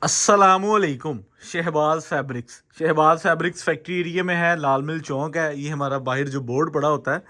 अस्सलामुअलैकुम। Shahbaz fabrics factory area में है, लाल मिल चौक है। ये हमारा बाहर जो बोर्ड पड़ा होता है,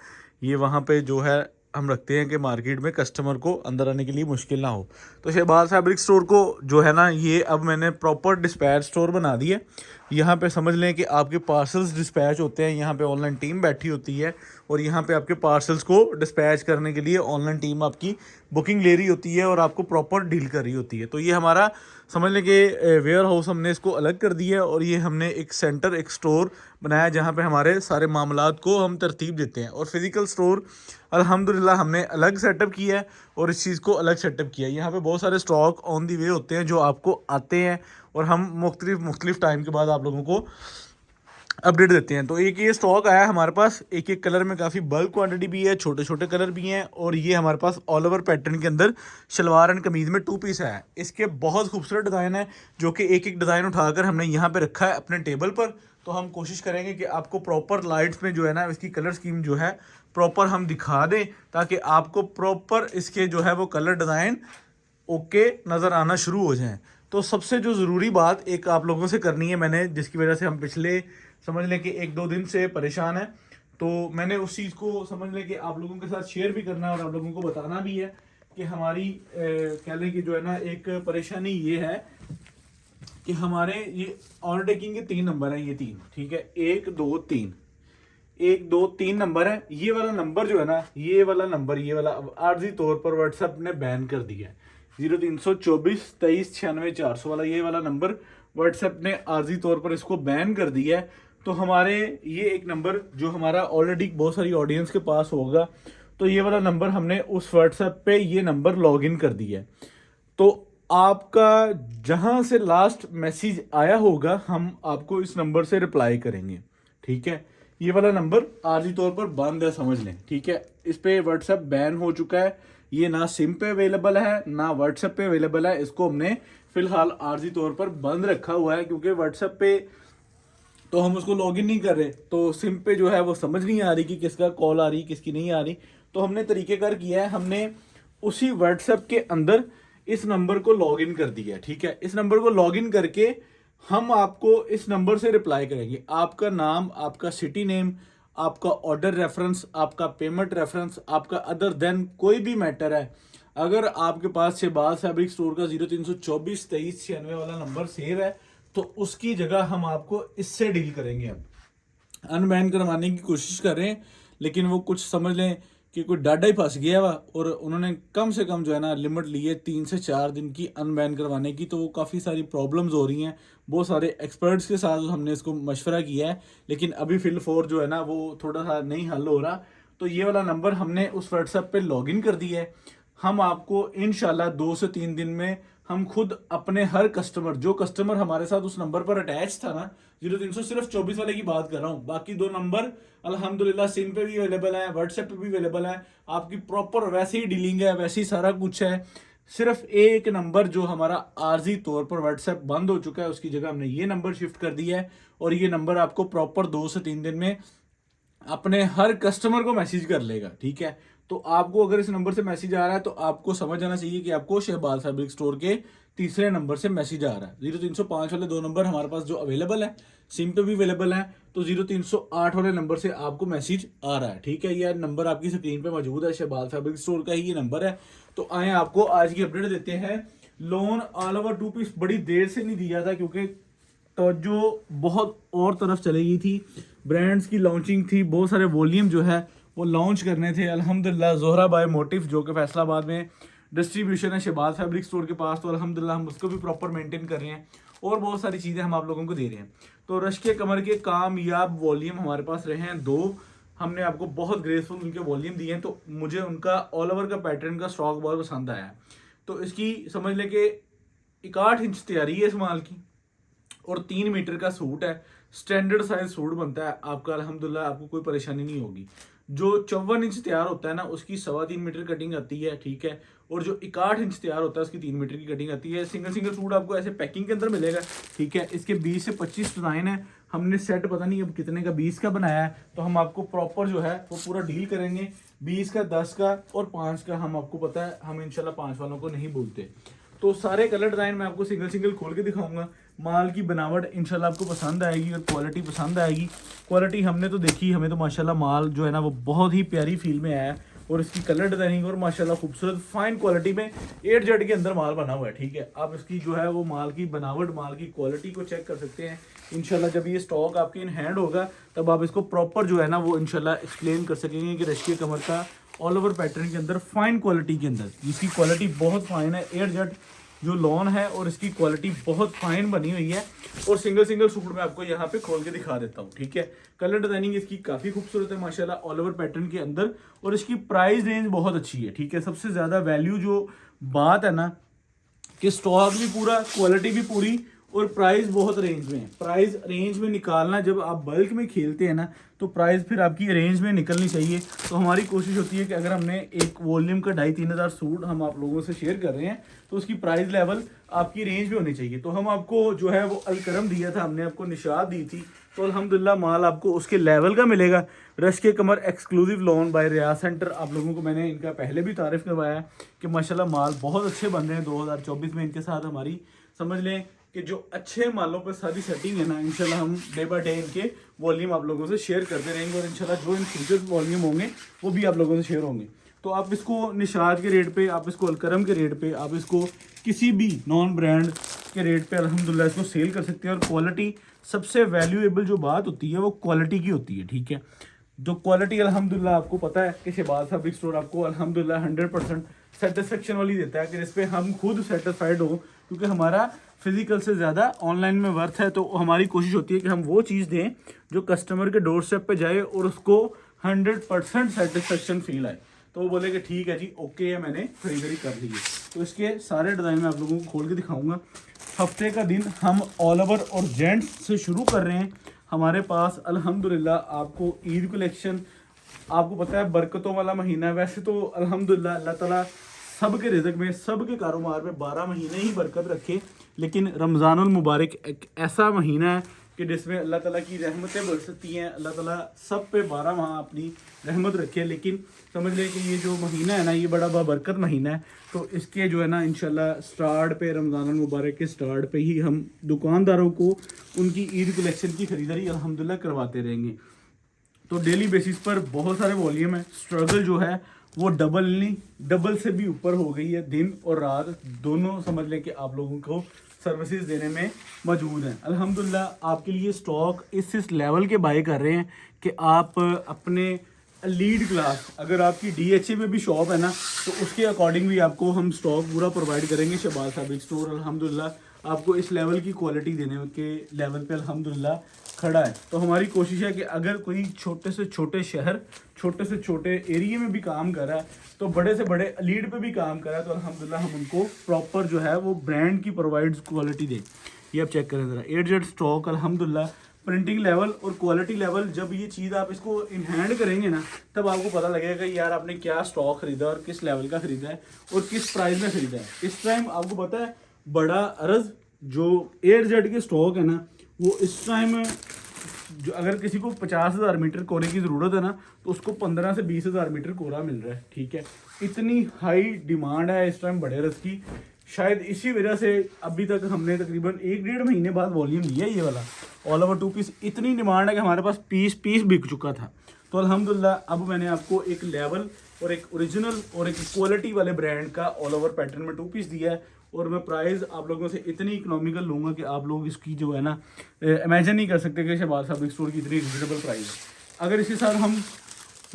ये वहाँ पे जो है हम रखते हैं कि मार्केट में कस्टमर को अंदर आने के लिए मुश्किल ना हो। तो शहबाज फैब्रिक स्टोर को जो है ना, ये अब मैंने प्रॉपर डिस्पैच स्टोर बना दी है। यहाँ पे समझ लें कि आपके पार्सल्स डिस्पैच होते हैं, यहाँ पे ऑनलाइन टीम बैठी होती है और यहाँ पे आपके पार्सल्स को डिस्पैच करने के लिए ऑनलाइन टीम आपकी बुकिंग ले रही होती है और आपको प्रॉपर डील कर रही होती है। तो ये हमारा समझ लें कि वेयर हाउस हमने इसको अलग कर दिया है और ये हमने एक सेंटर, एक स्टोर बनाया जहाँ पे हमारे सारे मामलात को हम तरतीब देते हैं। और फिज़िकल स्टोर अल्हम्दुलिल्लाह हमने अलग सेटअप किया है और इस चीज़ को अलग सेटअप किया है। यहाँ पे बहुत सारे स्टॉक ऑन दी वे होते हैं जो आपको आते हैं और हम मुख्तलिफ टाइम के बाद आप लोगों को अपडेट देते हैं। तो एक ये स्टॉक आया हमारे पास, एक एक कलर में काफ़ी बल्क क्वांटिटी भी है, छोटे छोटे कलर भी हैं। और ये हमारे पास ऑल ओवर पैटर्न के अंदर शलवार एंड कमीज़ में 2 पीस है। इसके बहुत खूबसूरत डिज़ाइन है जो कि एक एक डिज़ाइन उठाकर हमने यहाँ पे रखा है अपने टेबल पर। तो हम कोशिश करेंगे कि आपको प्रॉपर लाइट्स में जो है ना, इसकी कलर स्कीम जो है प्रॉपर हम दिखा दें, ताकि आपको प्रॉपर इसके जो है वो कलर डिज़ाइन ओके नज़र आना शुरू हो जाएं। तो सबसे जो ज़रूरी बात एक आप लोगों से करनी है मैंने, जिसकी वजह से हम पिछले समझ लें कि 1-2 दिन से परेशान है, तो मैंने उस चीज़ को समझ लें कि आप लोगों के साथ शेयर भी करना है और आप लोगों को बताना भी है कि हमारी कह लें कि जो है ना, एक परेशानी ये है कि हमारे ये ऑर्डर टेकिंग के 3 नंबर हैं, ये 3 ठीक है, 1 2 3, 1 2 3 नंबर है। ये वाला नंबर जो है ना, ये वाला नंबर, ये वाला आर्जी तौर पर व्हाट्सएप ने बैन कर दिया है। 0324 23 96 400 वाला ये वाला नंबर व्हाट्सएप ने आर्जी तौर पर इसको बैन कर दिया है। तो हमारे ये एक नंबर जो हमारा ऑलरेडी बहुत सारी ऑडियंस के पास होगा, तो ये वाला नंबर हमने उस व्हाट्सएप पे ये नंबर लॉग इन कर दिया है। तो आपका जहां से लास्ट मैसेज आया होगा, हम आपको इस नंबर से रिप्लाई करेंगे, ठीक है। ये वाला नंबर आर्जी तौर पर बंद है, समझ लें, ठीक है। इस पे व्हाट्सएप बैन हो चुका है। ये ना सिम पे अवेलेबल है ना व्हाट्सएप पे अवेलेबल है। इसको हमने फिलहाल आर्जी तौर पर बंद रखा हुआ है, क्योंकि व्हाट्सएप पे तो हम उसको लॉगिन नहीं कर रहे, तो सिम पे जो है वो समझ नहीं आ रही कि किसका कॉल आ रही किसकी नहीं आ रही। तो हमने तरीकेकार किया है, हमने उसी व्हाट्सएप के अंदर इस नंबर को लॉगिन कर दिया है, ठीक है। इस नंबर को लॉगिन करके हम आपको इस नंबर से रिप्लाई करेंगे। आपका नाम, आपका सिटी नेम, आपका ऑर्डर रेफरेंस, आपका पेमेंट रेफरेंस, आपका अदर देन कोई भी मैटर है, अगर आपके पास शहबाज फैब्रिक स्टोर का 0324 23 96 वाला नंबर सेव है, तो उसकी जगह हम आपको इससे डील करेंगे। अब अनबैन करवाने की कोशिश कर रहे हैं, लेकिन वो कुछ समझ लें कि कोई डाटा ही फंस गया हुआ, और उन्होंने कम से कम जो है ना लिमिट ली है 3 से 4 दिन की अनबैन करवाने की। तो वो काफ़ी सारी प्रॉब्लम्स हो रही हैं। बहुत सारे एक्सपर्ट्स के साथ हमने इसको मशवरा किया है, लेकिन अभी फिल फोर जो है ना वो थोड़ा सा नहीं हल हो रहा। तो ये वाला नंबर हमने उस व्हाट्सएप पे लॉगिन कर दिया है। हम आपको इंशाल्लाह 2 से 3 दिन में हम खुद अपने हर कस्टमर, जो कस्टमर हमारे साथ उस नंबर पर अटैच था ना, 0300 सिर्फ 24 वाले की बात कर रहा हूँ, बाकी 2 नंबर अल्हम्दुलिल्लाह सिम पे भी अवेलेबल है, व्हाट्सएप पे भी अवेलेबल है। आपकी प्रॉपर वैसे ही डीलिंग है, वैसे ही सारा कुछ है। सिर्फ एक नंबर जो हमारा आर्जी तौर पर व्हाट्सएप बंद हो चुका है, उसकी जगह हमने ये नंबर शिफ्ट कर दिया है। और ये नंबर आपको प्रॉपर 2 से 3 दिन में अपने हर कस्टमर को मैसेज कर लेगा, ठीक है। तो आपको अगर इस नंबर से मैसेज आ रहा है, तो आपको समझ आना चाहिए कि आपको शहबाज फैब्रिक स्टोर के तीसरे नंबर से मैसेज आ रहा है। 0305 वाले 2 नंबर हमारे पास जो अवेलेबल है, सिम पे भी अवेलेबल है, तो 0308 वाले नंबर से आपको मैसेज आ रहा है, ठीक है। यह नंबर आपकी स्क्रीन पे मौजूद है, शहबाज फैब्रिक स्टोर का ही ये नंबर है। तो आए आपको आज की अपडेट देते हैं। लोन ऑल ओवर 2 पीस बड़ी देर से नहीं दिया था, क्योंकि तवज्जो बहुत और तरफ चली गई थी। ब्रांड्स की लॉन्चिंग थी, बहुत सारे वॉल्यूम जो है वो लॉन्च करने थे। अल्हम्दुलिल्लाह जोहरा बाय मोटिव जो कि फैसलाबाद में डिस्ट्रीब्यूशन है शहबाज फैब्रिक स्टोर के पास, तो अल्हम्दुलिल्लाह हम उसको भी प्रॉपर मेंटेन कर रहे हैं और बहुत सारी चीज़ें हम आप लोगों को दे रहे हैं। तो रश के कमर के कामयाब वॉल्यूम हमारे पास रहे हैं 2। हमने आपको बहुत ग्रेसफुल उनके वॉल्यूम दिए हैं, तो मुझे उनका ऑल ओवर का पैटर्न का स्टॉक बहुत पसंद आया है। तो इसकी समझ लें कि 61 इंच तैयारी है इस माल की, और 3 मीटर का सूट है। स्टैंडर्ड साइज सूट बनता है आपका, अल्हम्दुलिल्लाह आपको कोई परेशानी नहीं होगी। जो 54 इंच तैयार होता है ना, उसकी 3.25 मीटर कटिंग आती है, ठीक है। और जो 61 इंच तैयार होता है उसकी 3 मीटर की कटिंग आती है। सिंगल सिंगल सूट आपको ऐसे पैकिंग के अंदर मिलेगा, ठीक है। इसके 20 से 25 डिज़ाइन है। हमने सेट पता नहीं अब कितने का 20 का बनाया है, तो हम आपको प्रॉपर जो है वो पूरा डील करेंगे। 20 का, 10 का और 5 का हम आपको पता है, हम इंशाल्लाह 5 वालों को नहीं बोलते। तो तो सारे कलर डिज़ाइन मैं आपको सिंगल सिंगल खोल के दिखाऊंगा। माल की बनावट इंशाल्लाह आपको पसंद आएगी और क्वालिटी पसंद आएगी। क्वालिटी हमने तो देखी, हमें तो माशाल्लाह माल जो है ना वो बहुत ही प्यारी फील में आया है और इसकी कलर डिज़ाइनिंग और माशाल्लाह खूबसूरत फाइन क्वालिटी में 8Z के अंदर माल बना हुआ है। ठीक है, आप इसकी जो है वो माल की बनावट, माल की क्वालिटी को चेक कर सकते हैं। इंशाल्लाह जब ये स्टॉक आपके इन हैंड होगा तब आप इसको प्रॉपर जो है ना वो इंशाल्लाह एक्सप्लेन कर सकेंगे कि रश्के कमर का ऑल ओवर पैटर्न के अंदर फाइन क्वालिटी के अंदर इसकी क्वालिटी बहुत फाइन है। 8Z जो लॉन है और इसकी क्वालिटी बहुत फाइन बनी हुई है और सिंगल सिंगल सूट में आपको यहाँ पे खोल के दिखा देता हूँ। ठीक है, कलर डिजाइनिंग इसकी काफ़ी खूबसूरत है माशाल्लाह ऑल ओवर पैटर्न के अंदर और इसकी प्राइस रेंज बहुत अच्छी है। ठीक है, सबसे ज़्यादा वैल्यू जो बात है ना कि स्टॉक भी पूरा, क्वालिटी भी पूरी और प्राइस बहुत रेंज में है। प्राइस रेंज में निकालना, जब आप बल्क में खेलते हैं ना तो प्राइस फिर आपकी रेंज में निकलनी चाहिए। तो हमारी कोशिश होती है कि अगर हमने एक वॉल्यूम का 2500-3000 सूट हम आप लोगों से शेयर कर रहे हैं तो उसकी प्राइस लेवल आपकी रेंज में होनी चाहिए। तो हम आपको जो है वो अलकरम दिया था, हमने आपको निशात दी थी, तो अल्हम्दुलिल्लाह माल आपको उसके लेवल का मिलेगा। रश के कमर एक्सक्लूसिव लॉन बाय रियाज सेंटर, आप लोगों को मैंने इनका पहले भी तारीफ़ करवाया है कि माशाल्लाह माल बहुत अच्छे बन रहे हैं। 2024 में इनके साथ हमारी समझ लें कि जो अच्छे मालों पर सारी सेटिंग है ना, इंशाल्लाह हम डे बाय डे इनके वॉल्यूम आप लोगों से शेयर करते रहेंगे और इंशाल्लाह जो इन फ्यूचर वॉल्यूम होंगे वो भी आप लोगों से शेयर होंगे। तो आप इसको निशात के रेट पे, आप इसको अलकरम के रेट पे, आप इसको किसी भी नॉन ब्रांड के रेट पे अल्हम्दुलिल्लाह इसको सेल कर सकते हैं। और क्वालिटी, सबसे वैल्यूएबल जो बात होती है वो क्वालिटी की होती है। ठीक है, जो क्वालिटी अल्हम्दुलिल्लाह आपको पता है कि शहबाज फैब्रिक स्टोर आपको अल्हम्दुलिल्लाह 100% सेटिस्फेक्शन वाली देता है कि जिस पे हम खुद सेटिस्फाइड हो, क्योंकि हमारा फिजिकल से ज़्यादा ऑनलाइन में वर्थ है। तो हमारी कोशिश होती है कि हम वो चीज़ दें जो कस्टमर के डोर स्टेप पे जाए और उसको 100% सेटिस्फेक्शन फील आए, तो वो बोले कि ठीक है जी, ओके है, मैंने खरीदारी कर ली है। तो इसके सारे डिज़ाइन मैं आप लोगों को खोल के दिखाऊंगा। हफ्ते का दिन हम ऑल ओवर और जेंट्स से शुरू कर रहे हैं। हमारे पास अल्हम्दुलिल्लाह आपको ईद कलेक्शन, आपको पता है बरकतों वाला महीना है। वैसे तो अल्हम्दुलिल्लाह अल्लाह ताला सब के रिज़्क़ में, सब के कारोबार में 12 महीने ही बरकत रखे, लेकिन रमज़ानुल मुबारक एक ऐसा महीना है कि जिसमें अल्लाह ताला की रहमतें बरसती हैं। अल्लाह ताला सब पे 12 माह अपनी रहमत रखे, लेकिन समझ लें कि ये जो महीना है ना ये बड़ा बाबरकत महीना है। तो इसके जो है ना इंशाल्लाह स्टार्ट पे, रमज़ानुल मुबारक के स्टार्ट पे ही हम दुकानदारों को उनकी ईद कलेक्शन की ख़रीदारी अल्हम्दुलिल्लाह करवाते रहेंगे। तो डेली बेसिस पर बहुत सारे वॉल्यूम है। स्ट्रगल जो है वो डबल नहीं, डबल से भी ऊपर हो गई है। दिन और रात दोनों समझ लें कि आप लोगों को सर्विसेज देने में मौजूद हैं। अल्हम्दुलिल्लाह आपके लिए स्टॉक इस लेवल के बाय कर रहे हैं कि आप अपने लीड क्लास, अगर आपकी DHA में भी शॉप है ना तो उसके अकॉर्डिंग भी आपको हम स्टॉक पूरा प्रोवाइड करेंगे। शहबाज फैब्रिक स्टोर अल्हम्दुलिल्लाह आपको इस लेवल की क्वालिटी देने के लेवल पे अल्हम्दुलिल्लाह खड़ा है। तो हमारी कोशिश है कि अगर कोई छोटे से छोटे शहर, छोटे से छोटे एरिया में भी काम कर रहा है, तो बड़े से बड़े लीड पे भी काम कर रहा है, तो अल्हम्दुलिल्लाह हम उनको प्रॉपर जो है वो ब्रांड की प्रोवाइड क्वालिटी दें। ये आप चेक करें ज़रा, 8Z स्टॉक अल्हम्दुलिल्लाह प्रिंटिंग लेवल और क्वालिटी लेवल, जब ये चीज़ आप इसको इन हैंड करेंगे ना तब आपको पता लगेगा कि यार आपने क्या स्टॉक खरीदा और किस लेवल का खरीदा है और किस प्राइस में खरीदा है। इस टाइम आपको पता है बड़ा अर्ज जो 8Z के स्टॉक है ना, वो इस टाइम जो अगर किसी को 50,000 मीटर कोरे की ज़रूरत है ना तो उसको 15 से 20,000 मीटर कोरा मिल रहा है। ठीक है, इतनी हाई डिमांड है इस टाइम बड़े रस की। शायद इसी वजह से अभी तक हमने तकरीबन 1-1.5 महीने बाद वॉल्यूम लिया ये वाला ऑल ओवर 2 पीस। इतनी डिमांड है कि हमारे पास पीस बिक चुका था। तो अल्हम्दुलिल्लाह अब मैंने आपको एक लेवल और एक ओरिजिनल और एक क्वालिटी वाले ब्रांड का ऑल ओवर पैटर्न में 2 पीस दिया है और मैं प्राइस आप लोगों से इतनी इकोनॉमिकल लूँगा कि आप लोग इसकी जो है ना इमेजिन नहीं कर सकते कि शहबाज फैब्रिक स्टोर की इतनी रिजनेबल प्राइस है। अगर इसके साथ हम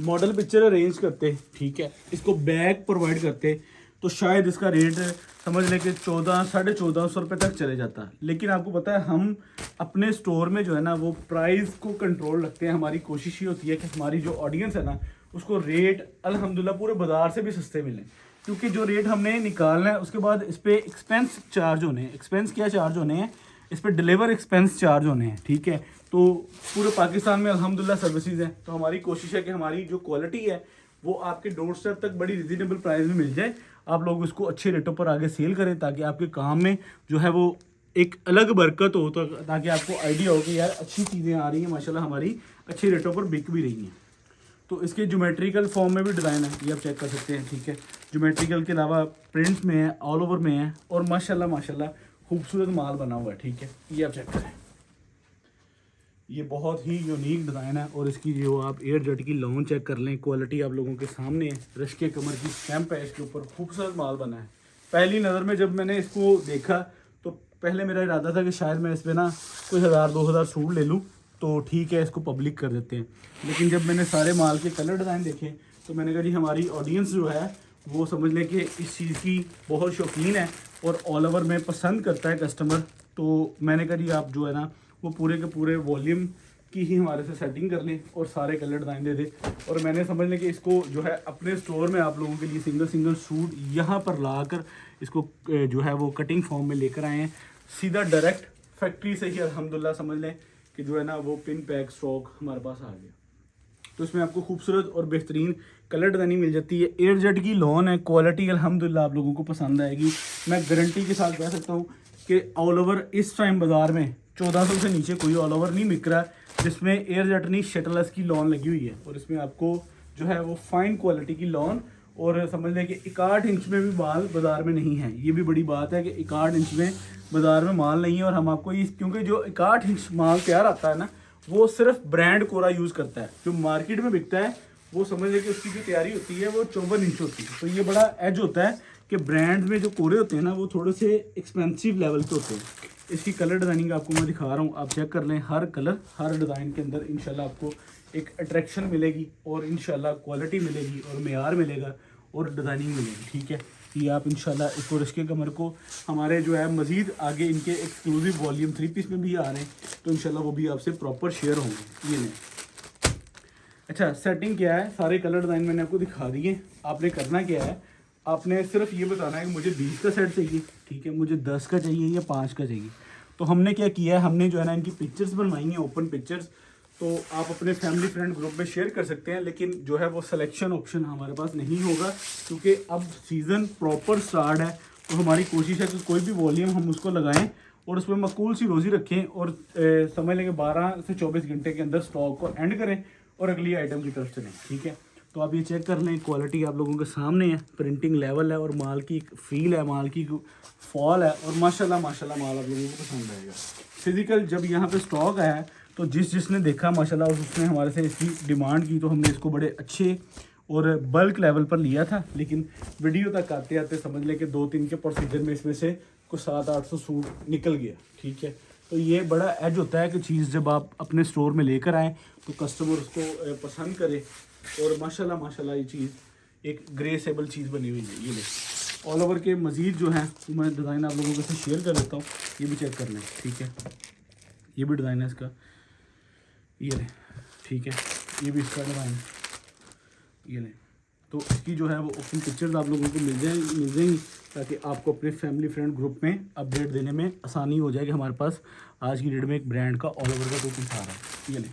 मॉडल पिक्चर अरेंज करते, ठीक है, इसको बैग प्रोवाइड करते, तो शायद इसका रेट समझ लें कि 1400-1450 रुपये तक चले जाता। लेकिन आपको पता है हम अपने स्टोर में जो है ना वो प्राइस को कंट्रोल रखते हैं। हमारी कोशिश ये होती है कि हमारी जो ऑडियंस है ना उसको रेट अल्हम्दुलिल्लाह पूरे बाज़ार से भी सस्ते मिलें, क्योंकि जो रेट हमने निकालना है उसके बाद इस पर एक्सपेंस चार्ज होने हैं। एक्सपेंस क्या चार्ज होने हैं? इस पर डिलीवर एक्सपेंस चार्ज होने हैं। ठीक है, तो पूरे पाकिस्तान में अल्हम्दुलिल्लाह सर्विसेज हैं। तो हमारी कोशिश है कि हमारी जो क्वालिटी है वो आपके डोर स्टेप तक बड़ी रिजनेबल प्राइस में मिल जाए, आप लोग उसको अच्छे रेटों पर आगे सेल करें ताकि आपके काम में जो है वो एक अलग बरकत हो, तो ताकि आपको आइडिया हो कि यार अच्छी चीज़ें आ रही हैं माशाल्लाह, हमारी अच्छे रेटों पर बिक भी रही हैं। तो इसके ज्योमेट्रिकल फॉर्म में भी डिज़ाइन है, ये आप चेक कर सकते हैं। ठीक है, ज्योमेट्रिकल के अलावा प्रिंट्स में है, ऑल ओवर में है, और माशाल्लाह माशाल्लाह खूबसूरत माल बना हुआ है। ठीक है, ये आप चेक करें, ये बहुत ही यूनिक डिज़ाइन है। और इसकी जो आप एयर जेट की लॉन चेक कर लें, क्वालिटी आप लोगों के सामने है। रश के कमर की स्टैम्प है इसके ऊपर, खूबसूरत माल बना है। पहली नज़र में जब मैंने इसको देखा तो पहले मेरा इरादा था कि शायद मैं इस पर ना कोई 1000-2000 सूट ले लूँ तो ठीक है, इसको पब्लिक कर देते हैं। लेकिन जब मैंने सारे माल के कलर डिज़ाइन देखे तो मैंने कहा जी हमारी ऑडियंस जो है वो समझ लें कि इस चीज़ की बहुत शौकीन है और ऑल ओवर में पसंद करता है कस्टमर। तो मैंने कहा जी आप जो है ना वो पूरे के पूरे वॉल्यूम की ही हमारे से सेटिंग कर लें और सारे कलर डिज़ाइन दे दे। और मैंने समझ लें कि इसको जो है अपने स्टोर में आप लोगों के लिए सिंगल सूट यहाँ पर ला कर इसको जो है वो कटिंग फॉर्म में लेकर आए हैं, सीधा डायरेक्ट फैक्ट्री से ही अल्हम्दुलिल्लाह समझ लें कि जो है ना वो पिन पैक स्टॉक हमारे पास आ गया। तो इसमें आपको खूबसूरत और बेहतरीन कलर डिज़ाइनिंग मिल जाती है। एयर जेट की लॉन है, क्वालिटी अल्हम्दुलिल्लाह आप लोगों को पसंद आएगी। मैं गारंटी के साथ कह सकता हूँ कि ऑल ओवर इस टाइम बाज़ार में 1400 से नीचे कोई ऑल ओवर नहीं बिक रहा है जिसमें एयर जेट नहीं शटलस की लॉन लगी हुई है। और इसमें आपको जो है वो फाइन क्वालिटी की लॉन, और समझ लें कि 61 इंच में भी माल बाज़ार में नहीं है। ये भी बड़ी बात है कि 61 इंच में बाज़ार में माल नहीं है। और हम आपको ये, क्योंकि जो 61 इंच माल तैयार आता है ना वो सिर्फ ब्रांड कोरा यूज़ करता है। जो मार्केट में बिकता है वो समझ लें कि उसकी जो तैयारी होती है वो 54 इंच होती है। तो ये बड़ा एज होता है कि ब्रांड में जो कोरे होते हैं ना वो थोड़े से एक्सपेंसिव लेवल के होते हैं। इसकी कलर डिज़ाइनिंग आपको मैं दिखा रहा हूँ, आप चेक कर लें। हर कलर हर डिज़ाइन के अंदर इंशाल्लाह आपको एक अट्रैक्शन मिलेगी और इंशाल्लाह क्वालिटी मिलेगी और मेयार मिलेगा और डिज़ाइनिंग मिलेगी। ठीक है, ये आप इंशाल्लाह इसको रश के कमर को हमारे जो है मज़ीद आगे इनके एक्सक्लूसिव वॉल्यूम 3 पीस में भी आ रहे हैं तो इंशाल्लाह वो भी आपसे प्रॉपर शेयर होंगे। ये नहीं, अच्छा सेटिंग क्या है, सारे कलर डिज़ाइन मैंने आपको दिखा दिए। आपने करना क्या है, आपने सिर्फ ये बताना है कि मुझे 20 का सेट चाहिए, ठीक है, मुझे 10 का चाहिए या 5 का चाहिए। तो हमने क्या किया है, हमने जो है ना इनकी पिक्चर्स बनवाई हैं, ओपन पिक्चर्स। तो आप अपने फैमिली फ्रेंड ग्रुप में शेयर कर सकते हैं, लेकिन जो है वो सिलेक्शन ऑप्शन हमारे पास नहीं होगा क्योंकि अब सीज़न प्रॉपर स्टार्ट है। तो हमारी कोशिश है कि कोई भी वॉल्यूम हम उसको लगाएं और उसमें मकूल सी रोज़ी रखें और समझ लें कि 12 से 24 घंटे के अंदर स्टॉक को एंड करें और अगली आइटम की तरफ चलें। ठीक है, तो आप ये चेक कर लें, क्वालिटी आप लोगों के सामने है, प्रिंटिंग लेवल है और माल की फील है, माल की फॉल है और माशाल्लाह माशाल्लाह माल आप लोगों को पसंद आएगा। फिज़िकल जब यहाँ पे स्टॉक आया है तो जिसने देखा माशाल्लाह उसने हमारे से इसकी डिमांड की, तो हमने इसको बड़े अच्छे और बल्क लेवल पर लिया था। लेकिन वीडियो तक आते आते समझ लें कि 2-3 के प्रोसीजर में इसमें से कुछ 700-800 सूट निकल गया। ठीक है, तो ये बड़ा एज होता है कि चीज़ जब आप अपने स्टोर में लेकर आएँ तो कस्टमर उसको पसंद करे। और माशाल्लाह माशाल्लाह ये चीज़ एक ग्रेसेबल चीज़ बनी हुई है। ये देख ऑल ओवर के मज़ीद जो है तो मैं डिज़ाइन आप लोगों के साथ शेयर कर देता हूँ, ये भी चेक कर लें। ठीक है, ये भी डिज़ाइन है इसका, ये लें। ठीक है, ये भी इसका डिज़ाइन, ये लें। तो इसकी जो है वो ओपन पिक्चर्स आप लोगों को मिल जाएंगी ताकि आपको अपने फैमिली फ्रेंड ग्रुप में अपडेट देने में आसानी हो जाएगी। हमारे पास आज की डेट में एक ब्रांड का ऑल ओवर का 2 पीस आ रहा है। ये लें,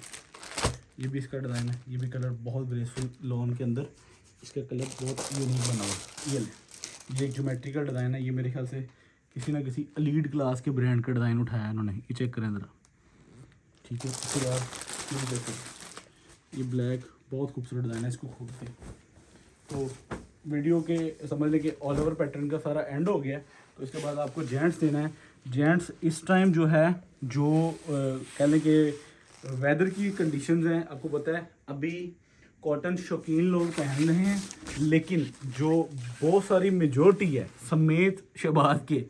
ये भी इसका डिज़ाइन है, ये भी कलर बहुत ग्रेसफुल लॉन के अंदर इसका कलर बहुत यूनिक बना हुआ है। ये ले, ये एक ज्योमेट्रिकल डिज़ाइन है, ये मेरे ख्याल से किसी ना किसी एलीट क्लास के ब्रांड का डिज़ाइन उठाया इन्होंने। ये चेक करें ज़रा। ठीक है, उसके बाद ये चेक करें, ये ब्लैक बहुत खूबसूरत डिज़ाइन है, इसको खोलते हैं तो वीडियो के समझ लें कि ऑल ओवर पैटर्न का सारा एंड हो गया। तो इसके बाद आपको जेंट्स देना है। जेंट्स इस टाइम जो है जो कह लें कि वेदर की कंडीशंस हैं, आपको पता है अभी कॉटन शौकीन लोग पहन रहे हैं, लेकिन जो बहुत सारी मेजॉरिटी है समेत शहबाज के,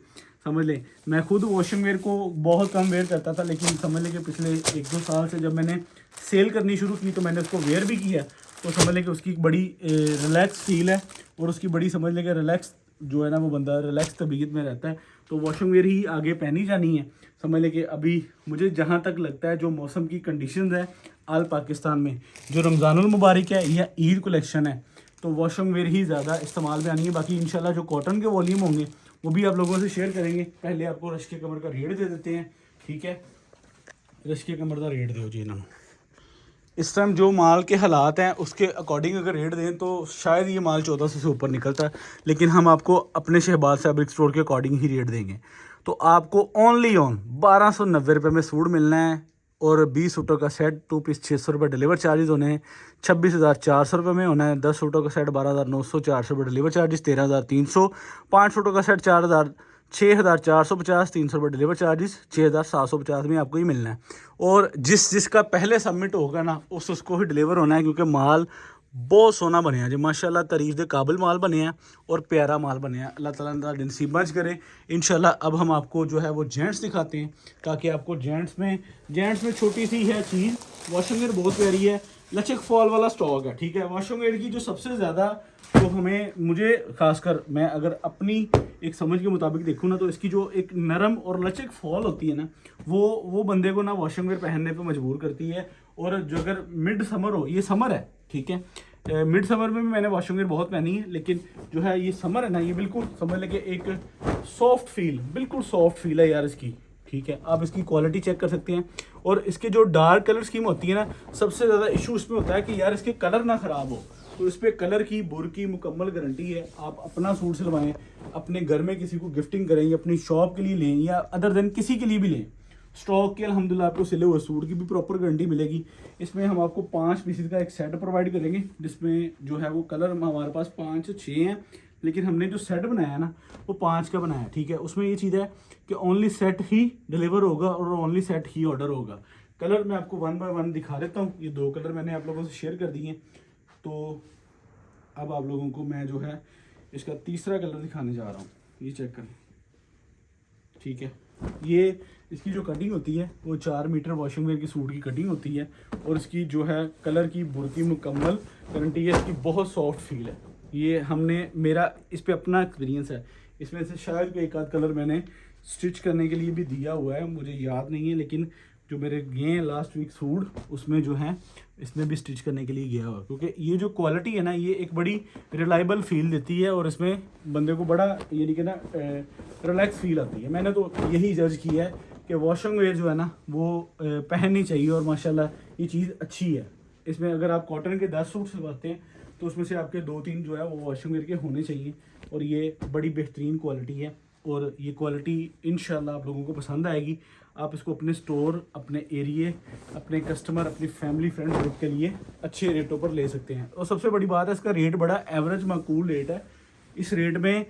समझ लें मैं खुद वॉशिंग वेयर को बहुत कम वेयर करता था, लेकिन समझ लें कि पिछले 1-2 साल से जब मैंने सेल करनी शुरू की तो मैंने उसको वेयर भी किया। तो समझ लें कि उसकी बड़ी रिलैक्स फील है और उसकी बड़ी समझ लें कि रिलैक्स जो है ना वो बंदा रिलैक्स तबीयत में रहता है। तो वॉशिंग वेयर ही आगे पहनी जानी है। समझ लें कि अभी मुझे जहाँ तक लगता है जो मौसम की कंडीशंस है आल पाकिस्तान में, जो रमज़ानुल मुबारक है या ईद कलेक्शन है, तो वॉशिंग वेयर ही ज़्यादा इस्तेमाल में आनी है। बाकी इंशाल्लाह जो कॉटन के वॉल्यूम होंगे वो भी आप लोगों से शेयर करेंगे। पहले आपको रश के कमर का रेट दे देते हैं। ठीक है, रश के कमर का रेट दो जी इन्होंने। इस टाइम जो माल के हालात हैं उसके अकॉर्डिंग अगर रेट दें तो शायद ये माल 1400 से ऊपर निकलता है, लेकिन हम आपको अपने शहबाज फैब्रिक स्टोर के अकॉर्डिंग ही रेट देंगे। तो आपको ओनली ऑन 1290 रुपये में सूट मिलना है और 20 सूटों का सेट 2 पीस 600 रुपये डिलीवर चार्जेस होने हैं। 26,400 रुपये में होना है। 10 सूटों का सेट 12,900, 400 रुपये डिलीवर चार्जेस 13,300। 5 सूटों का सेट 6,450, 300 रुपये डिलीवर चार्जेस 6,750 में आपको ये मिलना है। और जिसका पहले सबमिट होगा ना उसको ही डिलीवर होना है, क्योंकि माल बहुत सोना बनया जी माशाल्लाह, तारीफ के काबिल माल बने हैं और प्यारा माल बने हैं। अल्लाह ताला ने नसीबत करें इंशाल्लाह। अब हम आपको जो है वो जेंट्स दिखाते हैं, ताकि आपको जेंट्स में छोटी सी है चीज़। वॉशिंग एयर बहुत प्यारी है, लचक फॉल वाला स्टॉक है, ठीक है। वॉशिंग एयर की जो सबसे ज़्यादा तो मुझे खासकर मैं अगर अपनी एक समझ के मुताबिक देखूँ ना, तो इसकी जो एक नरम और लचक फॉल होती है ना, वो बंदे को ना वॉशिंग वेयर पहनने पे मजबूर करती है। और जो अगर मिड समर हो, ये समर है ठीक है, मिड समर में भी मैंने वॉशिंग वेयर बहुत पहनी है, लेकिन जो है ये समर है ना, ये बिल्कुल समझ लेके एक सॉफ्ट फील, बिल्कुल सॉफ्ट फील है यार इसकी, ठीक है। आप इसकी क्वालिटी चेक कर सकते हैं। और इसके जो डार्क कलर स्कीम होती है ना, सबसे ज़्यादा इशू इसमें होता है कि यार इसके कलर ना ख़राब हो। तो इस पर कलर की बुर की मुकम्मल गारंटी है। आप अपना सूट सिलवाएं, अपने घर में किसी को गिफ्टिंग करें, अपनी शॉप के लिए लें या अदर देन किसी के लिए भी लें, स्टॉक के अल्हम्दुलिल्लाह आपको सिले हुए सूट की भी प्रॉपर गारंटी मिलेगी। इसमें हम आपको 5 पीसेस का एक सेट प्रोवाइड करेंगे, जिसमें जो है वो कलर हमारे पास 5 से 6 हैं, लेकिन हमने जो सेट बनाया है ना वो 5 का बनाया है, ठीक है। उसमें ये चीज़ है कि ओनली सेट ही डिलीवर होगा और ओनली सेट ही ऑर्डर होगा। कलर मैं आपको 1 बाय 1 दिखा देता हूँ। ये 2 कलर मैंने आप लोगों से शेयर कर दिए हैं। तो अब आप लोगों को मैं जो है इसका तीसरा कलर दिखाने जा रहा हूँ, ये चेक करें, ठीक है। ये इसकी जो कटिंग होती है वो 4 मीटर वॉशिंग वेयर की सूट की कटिंग होती है, और इसकी जो है कलर की बुरकी मुकम्मल गारंटी है। इसकी बहुत सॉफ्ट फील है। ये मेरा इस पर अपना एक्सपीरियंस है। इसमें से शायद एक आध कलर मैंने स्टिच करने के लिए भी दिया हुआ है, मुझे याद नहीं है, लेकिन जो मेरे गए हैं लास्ट वीक सूट, उसमें जो है इसमें भी स्टिच करने के लिए गया हुआ, क्योंकि ये जो क्वालिटी है ना, ये एक बड़ी रिलायबल फील देती है और इसमें बंदे को बड़ा यानी कि ना रिलैक्स फील आती है। मैंने तो यही जज किया है कि वॉशिंग वेयर जो है ना वो पहननी चाहिए, और माशाल्लाह ये चीज़ अच्छी है। इसमें अगर आप कॉटन के 10 सूट सिलवाते हैं तो उसमें से आपके 2-3 जो है वो वॉशिंग वेयर के होने चाहिए, और ये बड़ी बेहतरीन क्वालिटी है। और ये क्वालिटी इंशाल्लाह आप लोगों को पसंद आएगी। आप इसको अपने स्टोर, अपने एरिए, अपने कस्टमर, अपनी फैमिली फ्रेंड ग्रुप के लिए अच्छे रेटों पर ले सकते हैं। और सबसे बड़ी बात है, इसका रेट बड़ा एवरेज माकूल रेट है। इस रेट में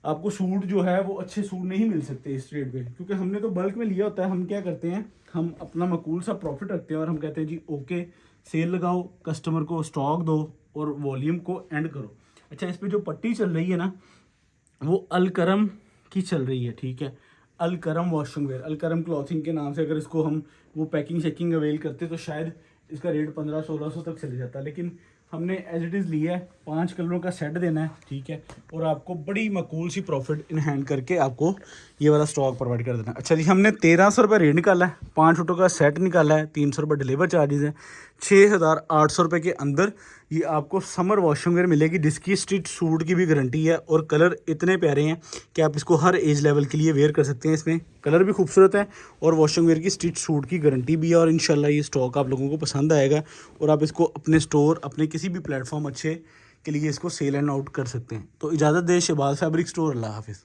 आपको सूट जो है वो अच्छे सूट नहीं मिल सकते इस रेट पे, क्योंकि हमने तो बल्क में लिया होता है। हम क्या करते हैं, हम अपना माकूल सा प्रॉफिट रखते हैं और हम कहते हैं जी ओके सेल लगाओ, कस्टमर को स्टॉक दो और वॉल्यूम को एंड करो। अच्छा, इस पर जो पट्टी चल रही है ना वो अलकरम की चल रही है, ठीक है। Alkaram washing where, Alkaram clothing के नाम से अगर इसको हम वो पैकिंग शेकिंग अवेल करते तो शायद इसका रेट 1500-1600 तक चले जाता, लेकिन हमने एज इट इज़ लिया है। 5 कलरों का सेट देना है, ठीक है, और आपको बड़ी मकूल सी प्रॉफिट इन हैंड करके आपको ये वाला स्टॉक प्रोवाइड कर देना है। अच्छा जी, हमने 1300 रुपये रेट निकाला है, 5 सूटों का सेट निकाला है, 300 रुपये डिलीवर चार्जेस है, 6800 रुपये के अंदर ये आपको समर वॉशिंग वेयर मिलेगी, जिसकी स्टिच सूट की भी गारंटी है। और कलर इतने प्यारे हैं कि आप इसको हर एज लेवल के लिए वेयर कर सकते हैं। इसमें कलर भी खूबसूरत है और वॉशिंग वेयर की स्टिच सूट की गारंटी भी है। और इंशाल्लाह ये स्टॉक आप लोगों को पसंद आएगा और आप इसको अपने स्टोर, अपने किसी भी प्लेटफॉर्म अच्छे के लिए इसको सेल एंड आउट कर सकते हैं। तो इजाज़त दे शहबाज फैब्रिक स्टोर, अल्लाह हाफिज़।